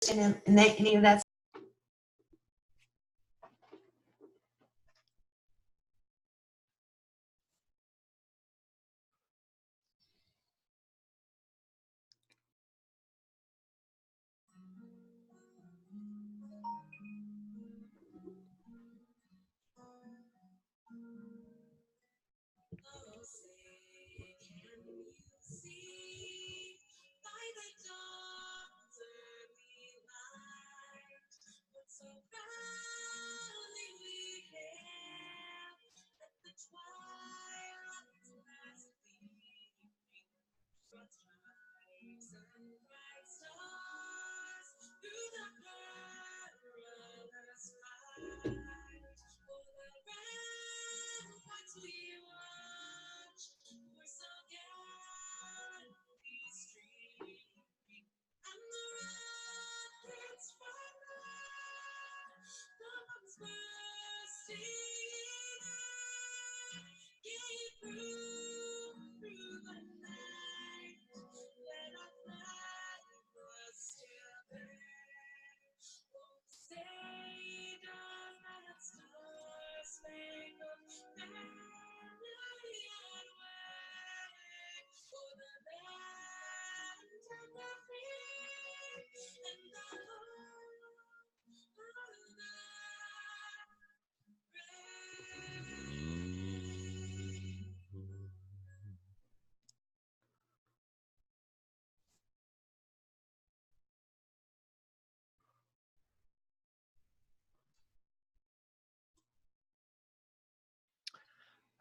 in any of that.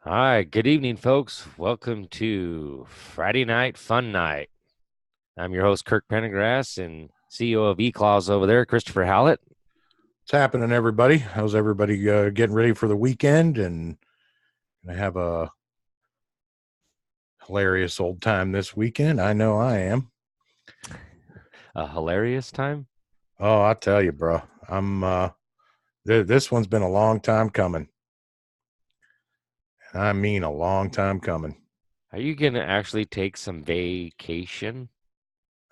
All right, good evening, folks. Welcome to Friday Night Fun Night. I'm your host, Kirk Pendergrass, and CEO of eClaws over there, Christopher Howlett. What's happening, everybody? How's everybody getting ready for the weekend and gonna have a hilarious old time this weekend? I know I am. A hilarious time? Oh, I tell you, bro. This one's been a long time coming. I mean, a long time coming. Are you going to actually take some vacation?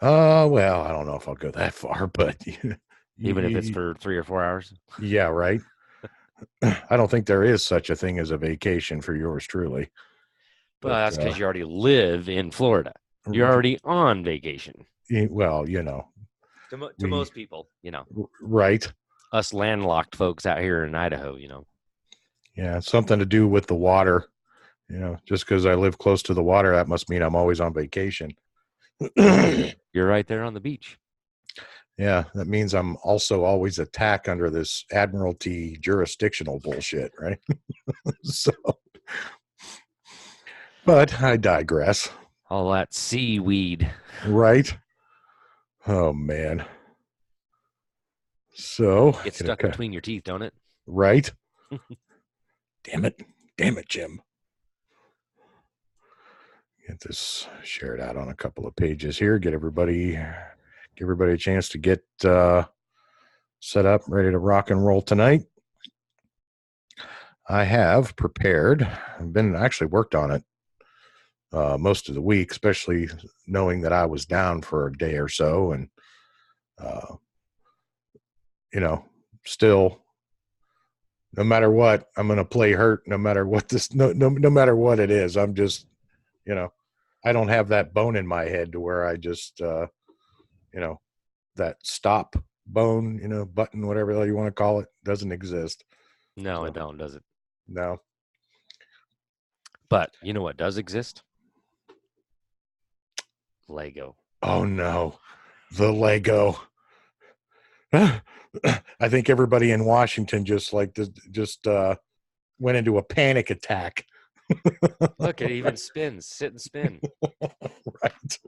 Well, I don't know if I'll go that far, but even if it's for 3 or 4 hours? Yeah, right. I don't think there is such a thing as a vacation for yours truly. But that's because you already live in Florida. You're already on vacation. Well, to most people, right. Us landlocked folks out here in Idaho, Yeah, something to do with the water. Just because I live close to the water, that must mean I'm always on vacation. You're right there on the beach. Yeah, that means I'm also always attacked under this admiralty jurisdictional bullshit, right? So, but I digress. All that seaweed. Right? Oh, man. So. Gets stuck between your teeth, don't it? Right? Damn it, Jim. Get this shared out on a couple of pages here. Give everybody a chance to get set up, ready to rock and roll tonight. I have prepared. I've been actually worked on it most of the week, especially knowing that I was down for a day or so, and still, no matter what, I'm going to play hurt. No matter what no matter what it is, I'm just, I don't have that bone in my head to where I just, that stop bone, button, whatever the hell you want to call it, doesn't exist. No, it don't, does it? No. But you know what does exist? Lego. Oh no, the Lego. I think everybody in Washington just went into a panic attack. Look, it even spins. Sit and spin. Right.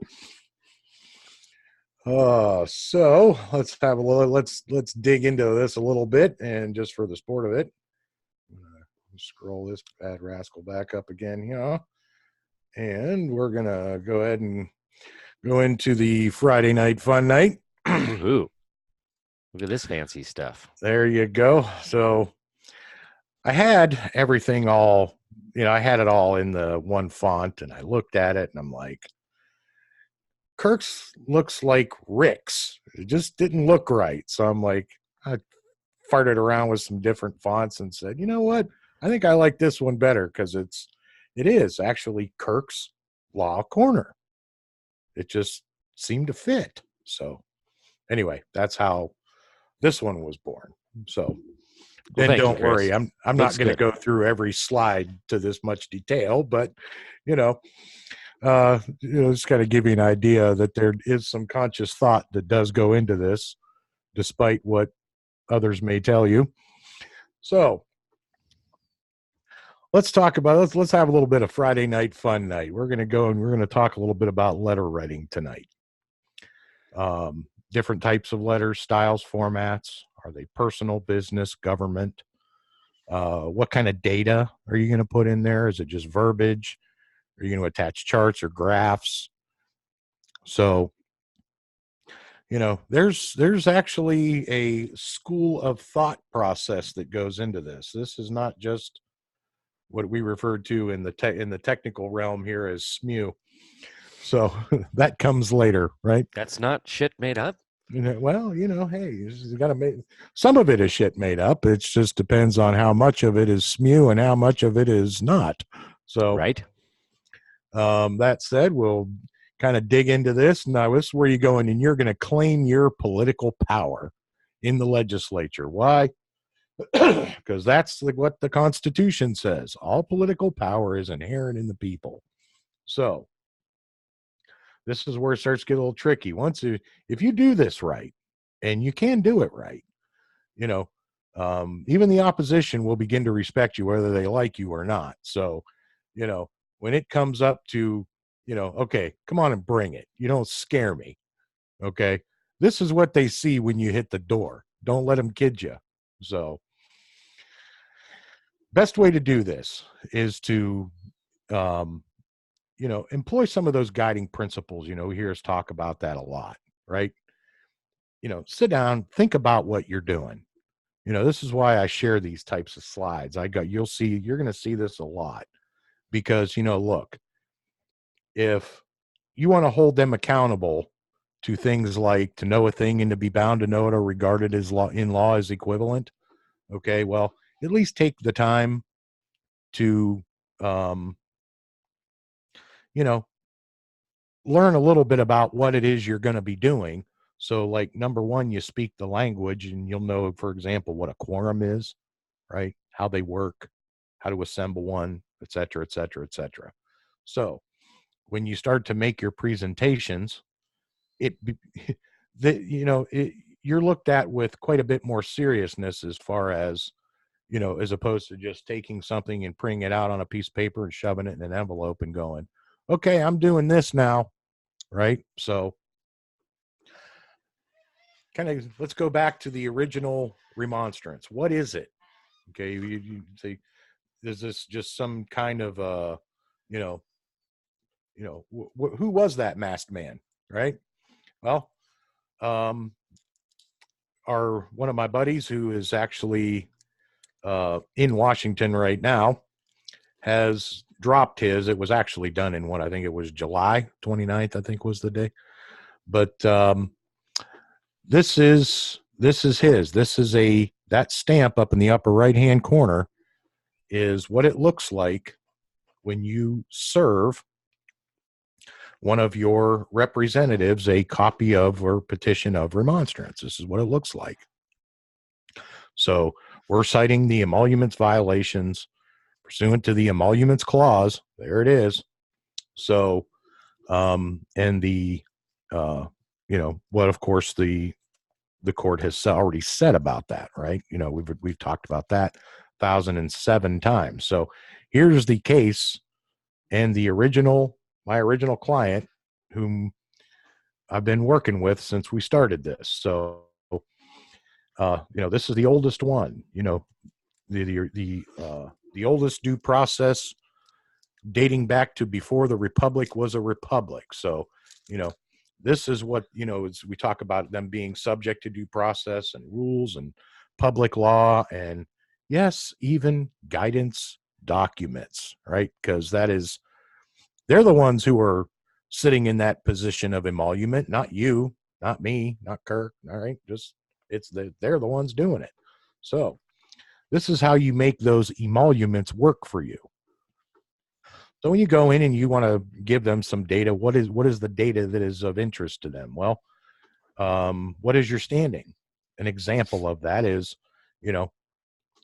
So let's have a little. Let's dig into this a little bit, and just for the sport of it, I'm gonna scroll this bad rascal back up again here, and we're gonna go ahead and go into the Friday Night Fun Night. Ooh. Look at this fancy stuff. There you go. So I had everything all, I had it all in the one font, and I looked at it and I'm like, Kirk's looks like Rick's. it just didn't look right. So I'm like, I farted around with some different fonts and said, you know what? I think I like this one better because it is actually Kirk's Law Corner. It just seemed to fit. So anyway, that's how this one was born. So Well, and thank you, don't Chris. worry, I'm not Looks going to good. go through every slide to this much detail, but just kind of give you an idea that there is some conscious thought that does go into this, despite what others may tell you. So let's talk about let's have a little bit of Friday night fun night. We're going to go and we're going to talk a little bit about letter writing tonight. Different types of letters, styles, formats. Are they personal, business, government? What kind of data are you going to put in there? Is it just verbiage? Are you going to attach charts or graphs? So, there's actually a school of thought process that goes into this. This is not just what we referred to in the technical realm here as SMU. So that comes later, right? That's not shit made up. Well, hey, you got to make some of it is shit made up. It just depends on how much of it is SMU and how much of it is not. So, right. That said, we'll kind of dig into this. Now, this is where you go in and you're going to claim your political power in the legislature. Why? Because that's what the Constitution says. All political power is inherent in the people. So this is where it starts to get a little tricky. If you do this right, and you can do it right, even the opposition will begin to respect you whether they like you or not. So, when it comes up to, okay, come on and bring it. You don't scare me. Okay. This is what they see when you hit the door. Don't let them kid you. So, best way to do this is to, employ some of those guiding principles. We hear us talk about that a lot, right? Sit down, think about what you're doing. This is why I share these types of slides. You're going to see this a lot because, look, if you want to hold them accountable to things like to know a thing and to be bound to know it or regard it as in law as equivalent. Okay. Well, at least take the time to, learn a little bit about what it is you're going to be doing. So like number one, you speak the language and you'll know, for example, what a quorum is, right? How they work, how to assemble one, et cetera, et cetera, et cetera. So when you start to make your presentations, you're looked at with quite a bit more seriousness as far as, as opposed to just taking something and printing it out on a piece of paper and shoving it in an envelope and going, okay, I'm doing this now. Right. So kind of let's go back to the original remonstrance. What is it? Okay. You say, is this just some kind of, who was that masked man? Right. Well, one of my buddies who is actually in Washington right now has dropped his. It was actually done in I think it was July 29th, I think was the day. But this is his. This is that stamp up in the upper right-hand corner is what it looks like when you serve one of your representatives a copy of or petition of remonstrance. This is what it looks like. So we're citing the emoluments violations pursuant to the emoluments clause. There it is. So, and the, what of course the court has already said about that, right? We've talked about that 1,007 times. So here's the case and my original client whom I've been working with since we started this. So, this is the oldest one, the oldest due process dating back to before the republic was a republic. So, this is what, as we talk about them being subject to due process and rules and public law and yes, even guidance documents, right? Because they're the ones who are sitting in that position of emolument, not you. not me, not Kirk. All right. Just they're the ones doing it. So this is how you make those emoluments work for you. So when you go in and you want to give them some data, what is the data that is of interest to them? Well, what is your standing? An example of that is,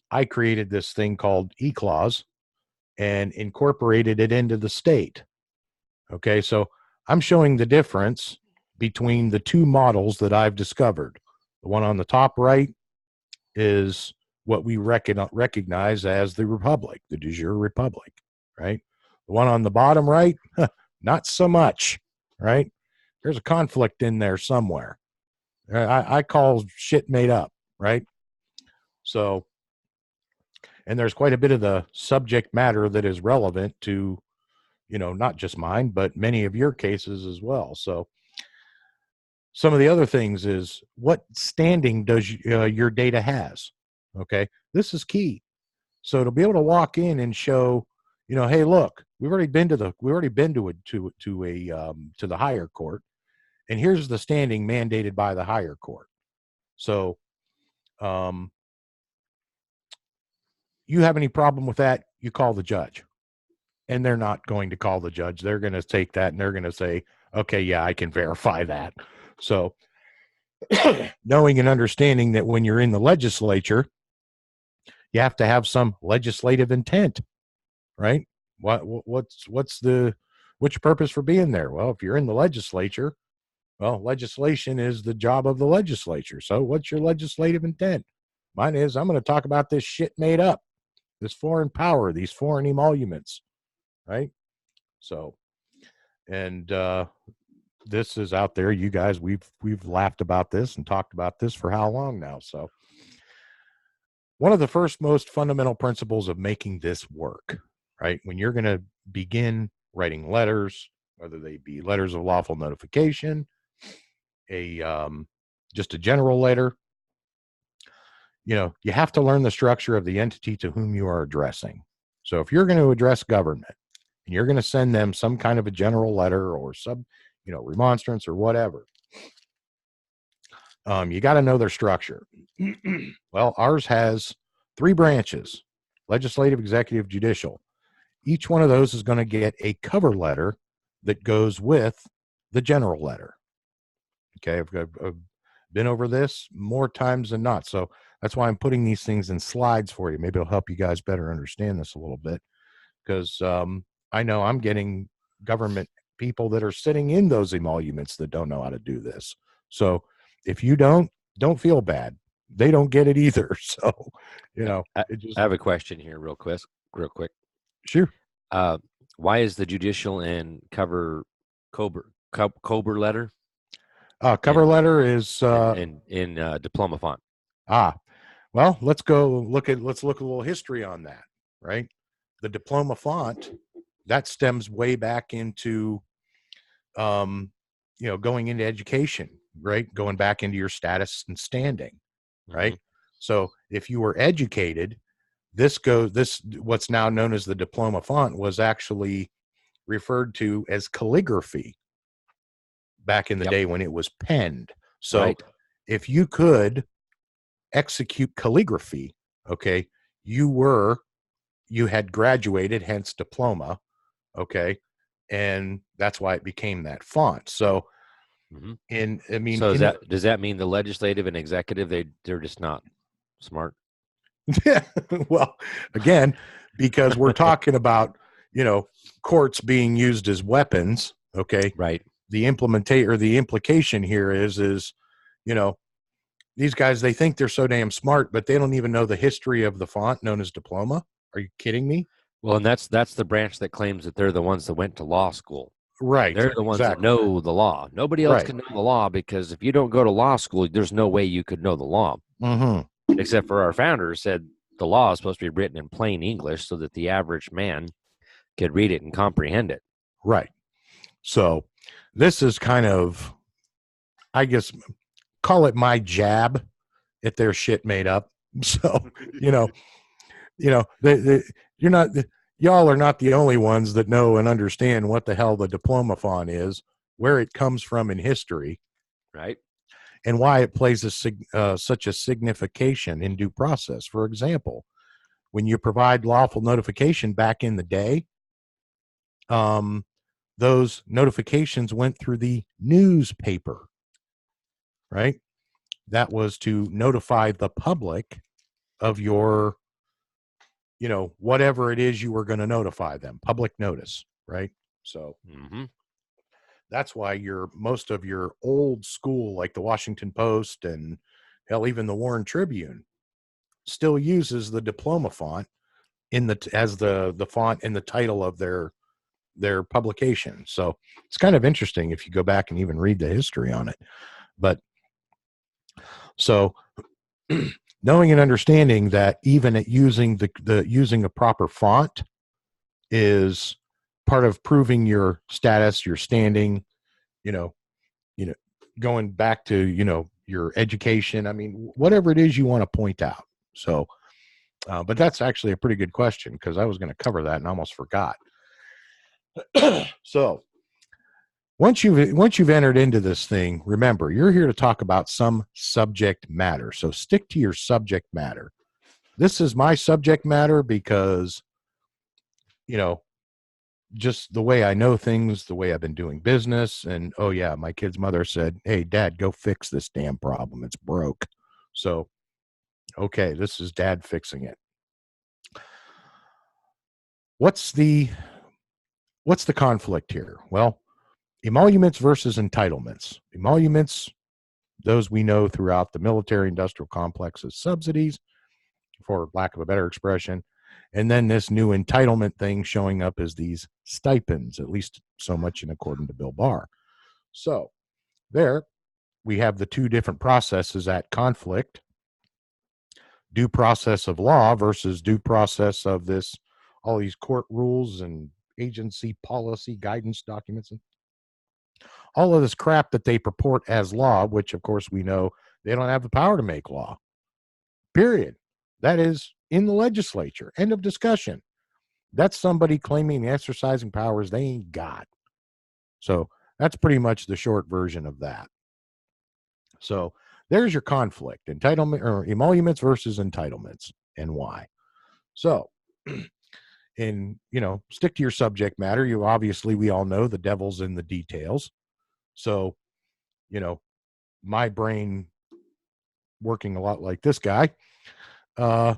I created this thing called eClause and incorporated it into the state. Okay, so I'm showing the difference between the two models that I've discovered. The one on the top right is what we recognize as the republic, the de jure republic, right? The one on the bottom right, not so much, right? There's a conflict in there somewhere. I call shit made up, right? So, and there's quite a bit of the subject matter that is relevant to, not just mine, but many of your cases as well. So, some of the other things is what standing does your data has? Okay, this is key. So to be able to walk in and show, hey, look, we've already been to the higher court, and here's the standing mandated by the higher court. So, you have any problem with that? You call the judge, and they're not going to call the judge. They're going to take that and they're going to say, okay, yeah, I can verify that. So, knowing and understanding that when you're in the legislature, you have to have some legislative intent, right? What's your purpose for being there? Well, if you're in the legislature, well, legislation is the job of the legislature. So what's your legislative intent? Mine is, I'm going to talk about this shit made up, this foreign power, these foreign emoluments, right? So, and this is out there. You guys, we've laughed about this and talked about this for how long now? So one of the first most fundamental principles of making this work, right? When you're going to begin writing letters, whether they be letters of lawful notification, just a general letter, you have to learn the structure of the entity to whom you are addressing. So if you're going to address government and you're going to send them some kind of a general letter or remonstrance or whatever, you got to know their structure. Well, ours has 3 branches: legislative, executive, judicial. Each one of those is going to get a cover letter that goes with the general letter. Okay, I've been over this more times than not. So that's why I'm putting these things in slides for you. Maybe it'll help you guys better understand this a little bit, because I know I'm getting government people that are sitting in those emoluments that don't know how to do this. So if you don't feel bad. They don't get it either. So, I have a question here real quick. Sure. Why is the judicial and cover letter? Cover letter is in diploma font. Well, let's look a little history on that, right? The diploma font, that stems way back into going into education, right? Going back into your status and standing, right? Mm-hmm. So if you were educated, what's now known as the diploma font was actually referred to as calligraphy back in the day when it was penned. So if you could execute calligraphy, okay, you had graduated, hence diploma, okay, and that's why it became that font. So does that mean the legislative and executive, they're just not smart? Well, again, because we're talking about courts being used as weapons, okay, right? The implication here is these guys, they think they're so damn smart, but they don't even know the history of the font known as diploma. Are you kidding me? Well, and that's the branch that claims that they're the ones that went to law school. Right. They're the ones that know the law. Nobody else can know the law, because if you don't go to law school, there's no way you could know the law. Mm-hmm. Except for our founders said the law is supposed to be written in plain English so that the average man could read it and comprehend it. Right. So this is kind of, I guess, call it my jab at their shit made up. So, y'all are not the only ones that know and understand what the hell the diploma font is, where it comes from in history. Right. and why it plays such a signification in due process. For example, when you provide lawful notification back in the day, those notifications went through the newspaper, right? That was to notify the public of your, whatever it is you were going to notify them, public notice, right? So that's why most of your old school, like the Washington Post and hell, even the Warren Tribune, still uses the diploma font as the font in the title of their publication. So it's kind of interesting if you go back and even read the history on it. But so knowing and understanding that even at using using a proper font is part of proving your status, your standing, you know, going back to, your education. I mean, whatever it is you want to point out. So, but that's actually a pretty good question, because I was going to cover that and almost forgot. So once you've entered into this thing, remember, you're here to talk about some subject matter. So stick to your subject matter. This is my subject matter because, just the way I know things, the way I've been doing business. And oh yeah, my kid's mother said, "Hey dad, go fix this damn problem. It's broke." So, okay, this is dad fixing it. What's the conflict here? Well, emoluments versus entitlements. Emoluments, those we know throughout the military industrial complex as subsidies, for lack of a better expression. And then this new entitlement thing showing up as these stipends, at least so much in according to Bill Barr. So there we have the two different processes at conflict: due process of law versus due process of all these court rules and agency policy guidance documents and all of this crap that they purport as law, which of course we know they don't have the power to make law. Period. That is in the legislature. End of discussion. That's somebody claiming the exercising powers they ain't got. So that's pretty much the short version of that. So there's your conflict: entitlement or emoluments versus entitlements, and why. So, stick to your subject matter. We all know the devil's in the details. So, my brain working a lot like this guy, that's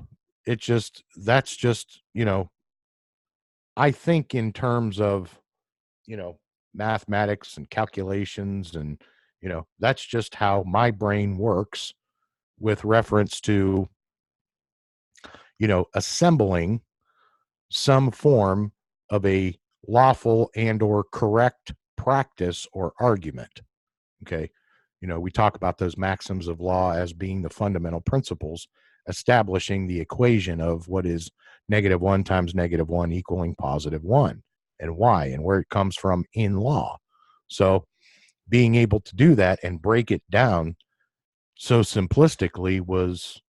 just, I think in terms of, mathematics and calculations, and, that's just how my brain works with reference to, assembling some form of a lawful and or correct practice or argument. Okay. We talk about those maxims of law as being the fundamental principles establishing the equation of what is -1 times -1 equaling +1, and why and where it comes from in law. So being able to do that and break it down so simplistically was,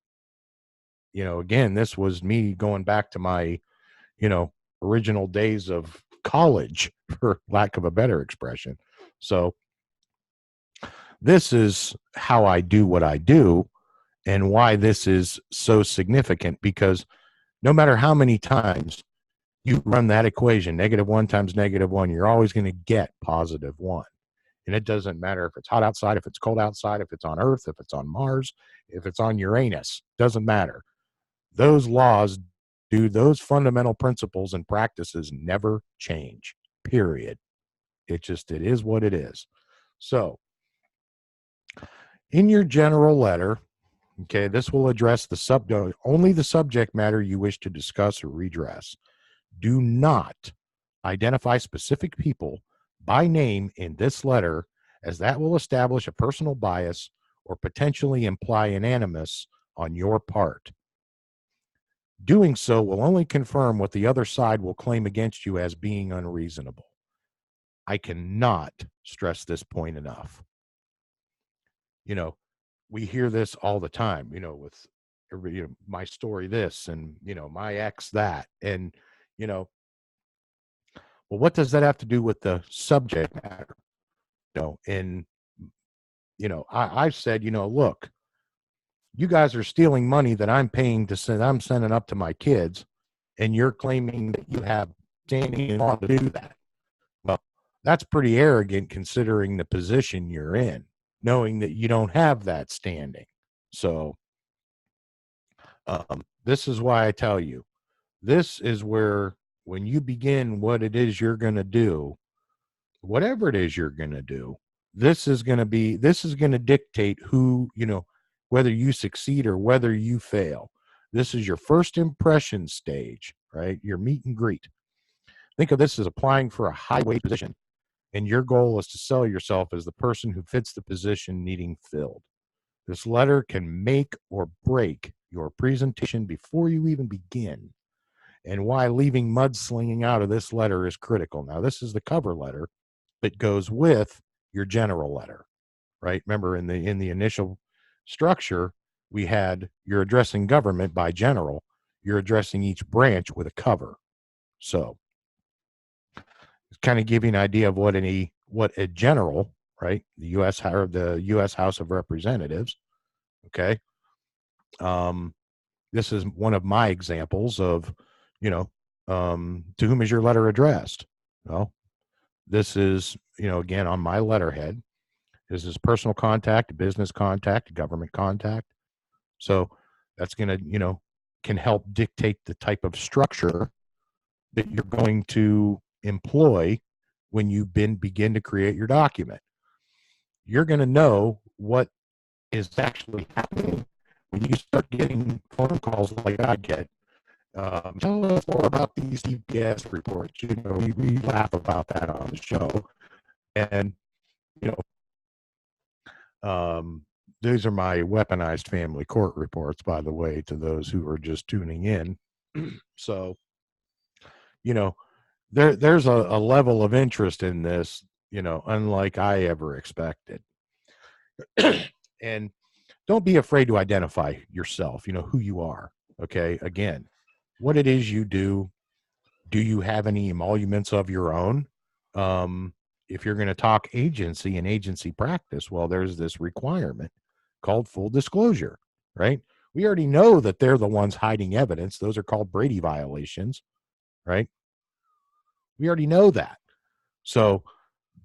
again, this was me going back to my, original days of college, for lack of a better expression. So this is how I do what I do, and why this is so significant, because no matter how many times you run that equation, -1 times -1, you're always going to get +1. And it doesn't matter if it's hot outside, if it's cold outside, if it's on Earth, if it's on Mars, if it's on Uranus, doesn't matter. Those laws those fundamental principles and practices never change, period. It is what it is. So in your general letter, okay, this will address only the subject matter you wish to discuss or redress. Do not identify specific people by name in this letter, as that will establish a personal bias or potentially imply an animus on your part. Doing so will only confirm what the other side will claim against you as being unreasonable. I cannot stress this point enough. We hear this all the time, with my story this, and, my ex that. And, well, what does that have to do with the subject matter? In I've said, look, you guys are stealing money that I'm paying to send, I'm sending up to my kids, and you're claiming that you have standing law to do that. Well, that's pretty arrogant considering the position you're in, knowing that you don't have that standing. So, this is why I tell you, this is where when you begin what it is you're going to do, whatever it is you're going to do, this is going to dictate who, whether you succeed or whether you fail. This is your first impression stage, right? Your meet and greet. Think of this as applying for a high wage position, and your goal is to sell yourself as the person who fits the position needing filled. This letter can make or break your presentation before you even begin, and why leaving mudslinging out of this letter is critical. Now, this is the cover letter that goes with your general letter, right? Remember, in the initial structure, we had you're addressing government by general, you're addressing each branch with a cover. So it's kind of giving an idea of what a general, right? The U.S. House of Representatives. Okay. This is one of my examples of, to whom is your letter addressed? Well, this is, again, on my letterhead. This is personal contact, business contact, government contact. So that's going to, can help dictate the type of structure that you're going to employ when you begin to create your document. You're going to know what is actually happening when you start getting phone calls like I get. Tell us more about these CPS reports. We laugh about that on the show. And, these are my weaponized family court reports, by the way, to those who are just tuning in. So, there's a level of interest in this, unlike I ever expected. And don't be afraid to identify yourself, who you are. Okay. Again, what it is you do. Do you have any emoluments of your own? If you're going to talk agency and agency practice, well, there's this requirement called full disclosure, right? We already know that they're the ones hiding evidence. Those are called Brady violations, right? We already know that. So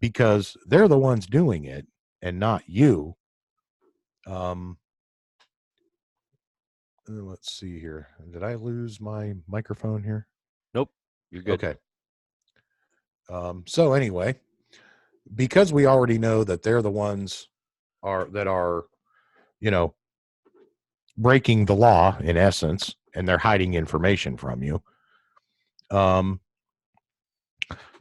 because they're the ones doing it and not you, let's see here. Did I lose my microphone here? Nope, you're good. Okay. So anyway, because we already know that they're the ones that are, breaking the law in essence, and they're hiding information from you, to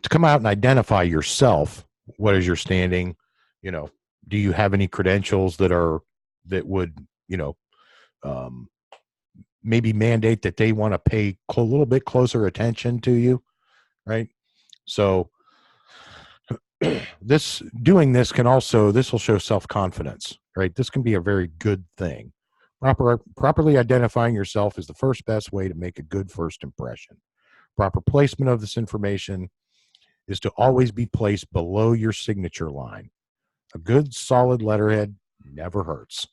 come out and identify yourself. What is your standing? Do you have any credentials that would, maybe mandate that they want to pay a little bit closer attention to you, right? So this will show self-confidence, right? This can be a very good thing. Properly identifying yourself is the first best way to make a good first impression. Proper placement of this information is to always be placed below your signature line. A good solid letterhead never hurts,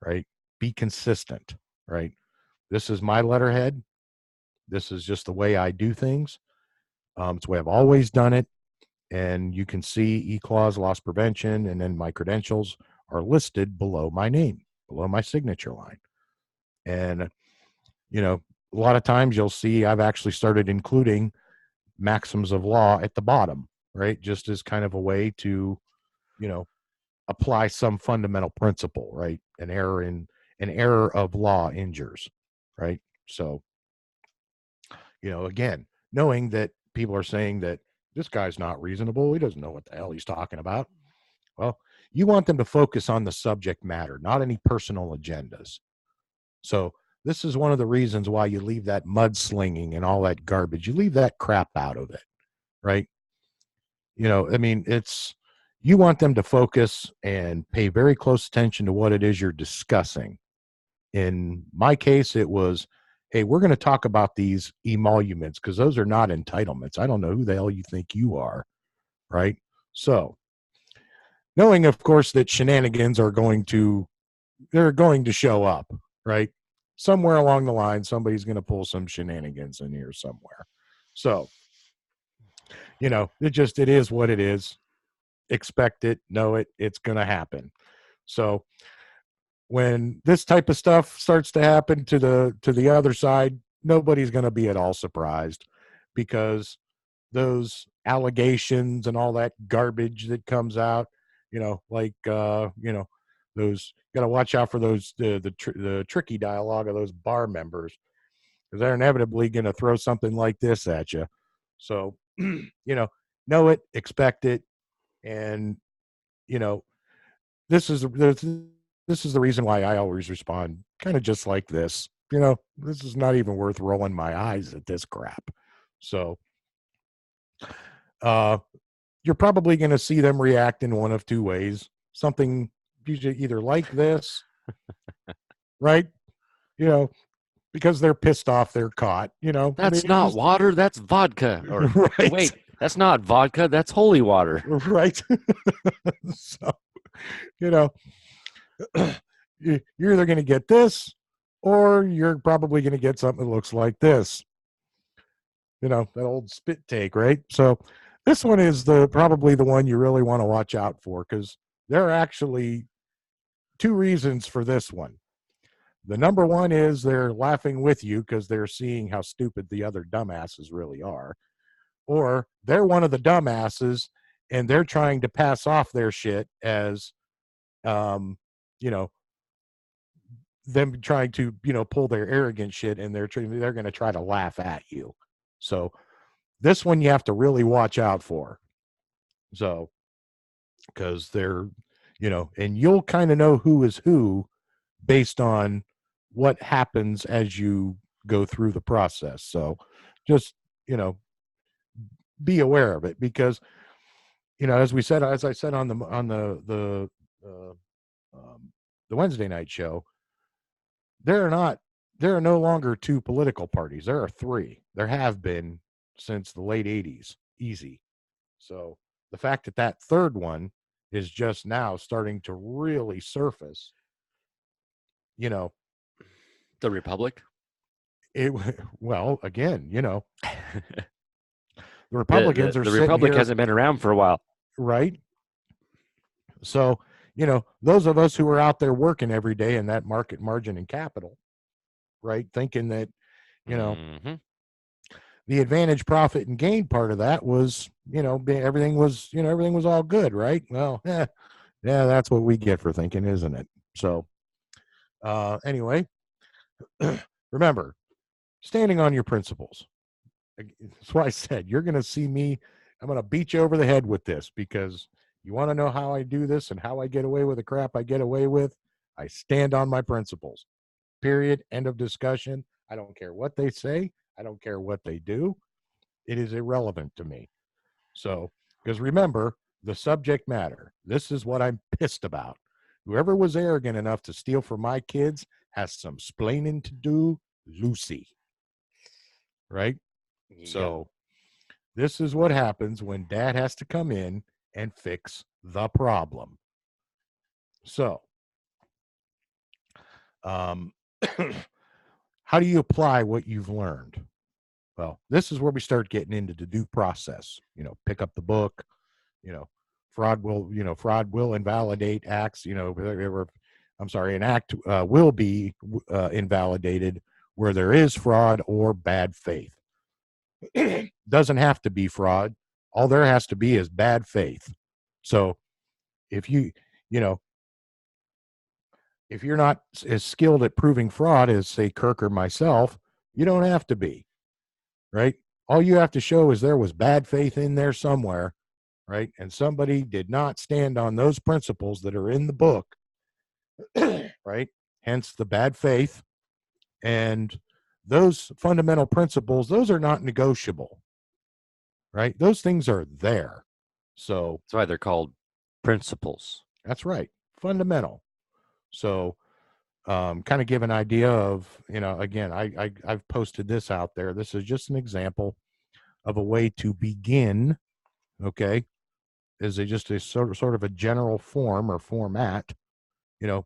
right? Be consistent, right? This is my letterhead. This is just the way I do things. It's the way I've always done it. And you can see E-Clause, loss prevention, and then my credentials are listed below my name, below my signature line. And, a lot of times you'll see I've actually started including maxims of law at the bottom, right? Just as kind of a way to, apply some fundamental principle, right? An error of law injures, right? So, again, knowing that people are saying that this guy's not reasonable, he doesn't know what the hell he's talking about. Well, you want them to focus on the subject matter, not any personal agendas. So this is one of the reasons why you leave that mudslinging and all that garbage. You leave that crap out of it, right? You want them to focus and pay very close attention to what it is you're discussing. In my case, it was, hey, we're going to talk about these emoluments because those are not entitlements. I don't know who the hell you think you are, right? So knowing, of course, that shenanigans they're going to show up, right? Somewhere along the line, somebody's going to pull some shenanigans in here somewhere. So, it is what it is. Expect it, know it, it's going to happen. So, when this type of stuff starts to happen to the other side, nobody's going to be at all surprised, because those allegations and all that garbage that comes out, those, got to watch out for those the tricky dialogue of those bar members, because they're inevitably going to throw something like this at you. So, know it, expect it, and you know this is the reason why I always respond kind of just like this. This is not even worth rolling my eyes at this crap. So, uh, you're probably going to see them react in one of two ways. Something usually either like this, right? You know, because they're pissed off, they're caught. That's not water. That's vodka. Or right. Wait, that's not vodka. That's holy water. Right. So, you're either going to get this, or you're probably going to get something that looks like this. That old spit take, right? So this one is probably the one you really want to watch out for, because there are actually two reasons for this one. The number one is they're laughing with you because they're seeing how stupid the other dumbasses really are. Or they're one of the dumbasses and they're trying to pass off their shit as, them trying to, pull their arrogant shit, and they're going to try to laugh at you. So this one you have to really watch out for. So, because they're, and you'll kind of know who is who based on what happens as you go through the process. So just, be aware of it, because, as I said on the Wednesday night show, there are no longer two political parties. There are three. There have been since the late 80s. Easy. So the fact that that third one is just now starting to really surface, the Republic. Well, again, the Republicans the Republic hasn't been around for a while, right? So, those of us who are out there working every day in that market margin and capital, right, thinking that, mm-hmm. the advantage, profit, and gain part of that was, everything was all good, right? Well, yeah, that's what we get for thinking, isn't it? So, anyway, remember, standing on your principles. That's why I said you're going to see me. I'm going to beat you over the head with this, because you want to know how I do this and how I get away with the crap I get away with. I stand on my principles. Period. End of discussion. I don't care what they say. I don't care what they do. It is irrelevant to me. So, because remember, the subject matter. This is what I'm pissed about. Whoever was arrogant enough to steal from my kids has some splaining to do, Lucy. Right? Yeah. So, this is what happens when dad has to come in and fix the problem. So, how do you apply what you've learned? Well, this is where we start getting into the due process. Pick up the book. Fraud will invalidate acts. An act will be invalidated where there is fraud or bad faith. Doesn't have to be fraud. All there has to be is bad faith. So if if you're not as skilled at proving fraud as, say, Kirk or myself, you don't have to be, right? All you have to show is there was bad faith in there somewhere, right? And somebody did not stand on those principles that are in the book, right? Hence the bad faith. And those fundamental principles, those are not negotiable, right? Those things are there. So that's why they're called principles. That's right. Fundamental. So kind of give an idea of, again, I've posted this out there. This is just an example of a way to begin, okay, is just a sort of a general form or format, you know,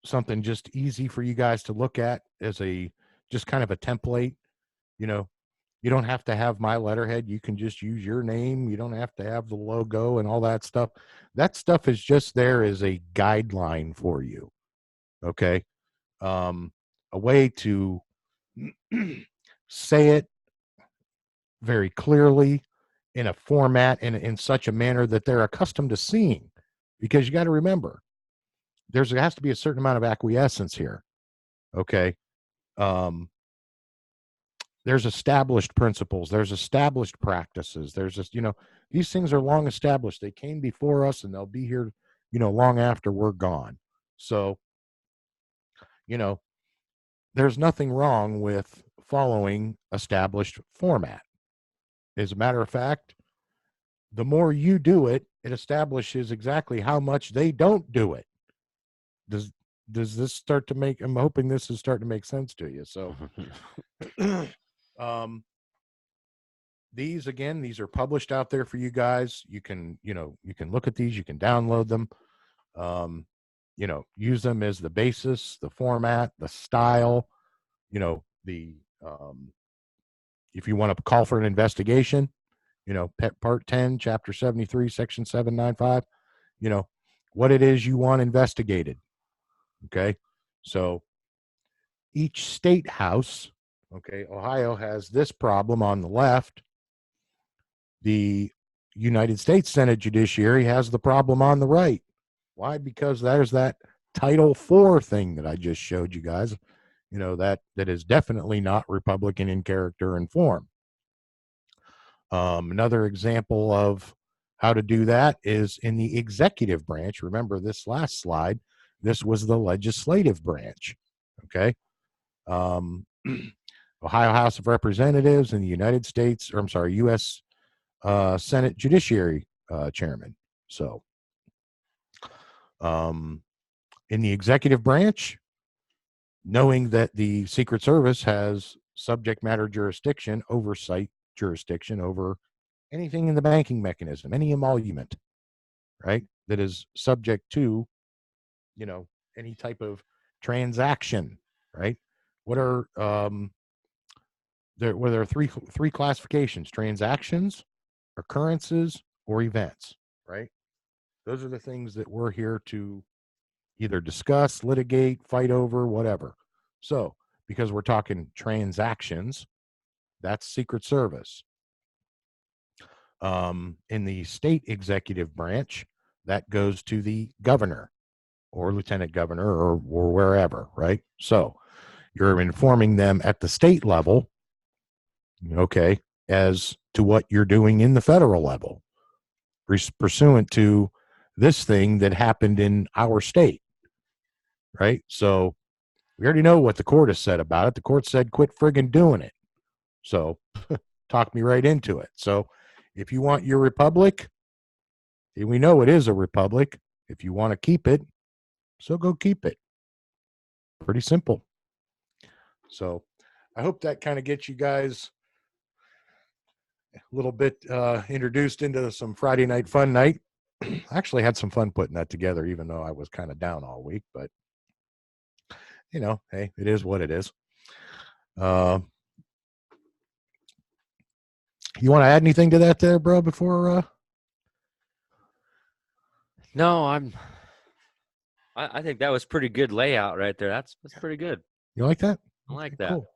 something just easy for you guys to look at as a just kind of a template. You know, you don't have to have my letterhead. You can just use your name. You don't have to have the logo and all that stuff. That stuff is just there as a guideline for you. Okay. A way to say it very clearly in a format and in such a manner that they're accustomed to seeing. Because you got to remember, there has to be a certain amount of acquiescence here. Okay. There's established principles, there's established practices, there's just, these things are long established. They came before us and they'll be here, long after we're gone. So, there's nothing wrong with following established format. As a matter of fact, the more you do it, it establishes exactly how much they don't do it. Does this start to make, I'm hoping this is starting to make sense to you. So these are published out there for you guys. You can look at these, you can download them, use them as the basis, the format, the style, if you want to call for an investigation, part 10, chapter 73, section 795, what it is you want investigated. Okay. So each state house, okay, Ohio has this problem on the left. The United States Senate Judiciary has the problem on the right. Why? Because there's that Title IV thing that I just showed you guys, that is definitely not Republican in character and form. Another example of how to do that is in the executive branch. Remember this last slide, this was the legislative branch. Okay. Ohio House of Representatives and the United States, or I'm sorry, U.S. Senate Judiciary Chairman. So, in the executive branch, knowing that the Secret Service has subject matter jurisdiction, oversight jurisdiction over anything in the banking mechanism, any emolument, right, that is subject to, any type of transaction, right? What are there are three classifications: transactions, occurrences, or events, right? Those are the things that we're here to either discuss, litigate, fight over, whatever. So, because we're talking transactions, that's Secret Service. In the state executive branch, that goes to the governor or lieutenant governor or wherever, right? So, you're informing them at the state level, okay, as to what you're doing in the federal level, pursuant to this thing that happened in our state, right? So we already know what the court has said about it. The court said, quit friggin' doing it. So talk me right into it. So if you want your republic, and we know it is a republic, if you want to keep it, so go keep it. Pretty simple. So I hope that kind of gets you guys a little bit introduced into some Friday night fun night. I actually had some fun putting that together, even though I was kind of down all week, but hey, it is what it is. You want to add anything to that there, bro, before No, I think that was pretty good layout right there. That's pretty good. You like that? I like that. Cool.